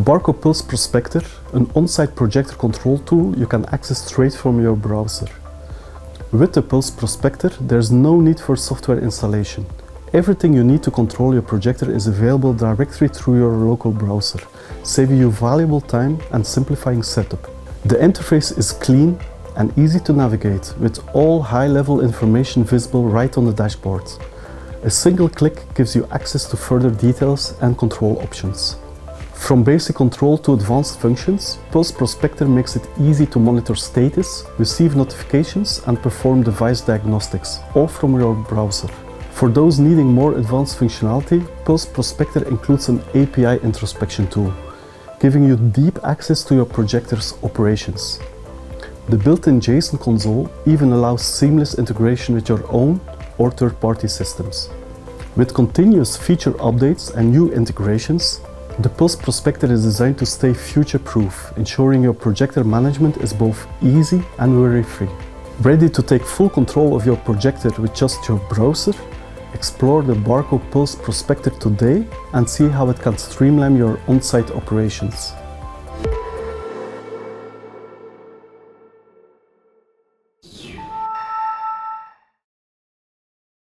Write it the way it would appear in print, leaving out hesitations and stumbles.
Barco Pulse Prospector, an on-site projector control tool you can access straight from your browser. With the Pulse Prospector, there's no need for software installation. Everything you need to control your projector is available directly through your local browser, saving you valuable time and simplifying setup. The interface is clean and easy to navigate, with all high-level information visible right on the dashboard. A single click gives you access to further details and control options. From basic control to advanced functions, Pulse Prospector makes it easy to monitor status, receive notifications and perform device diagnostics, all from your browser. For those needing more advanced functionality, Pulse Prospector includes an API introspection tool, giving you deep access to your projector's operations. The built-in JSON console even allows seamless integration with your own or third-party systems. With continuous feature updates and new integrations, the Pulse Prospector is designed to stay future-proof, ensuring your projector management is both easy and worry-free. Ready to take full control of your projector with just your browser? Explore the Barco Pulse Prospector today and see how it can streamline your on-site operations.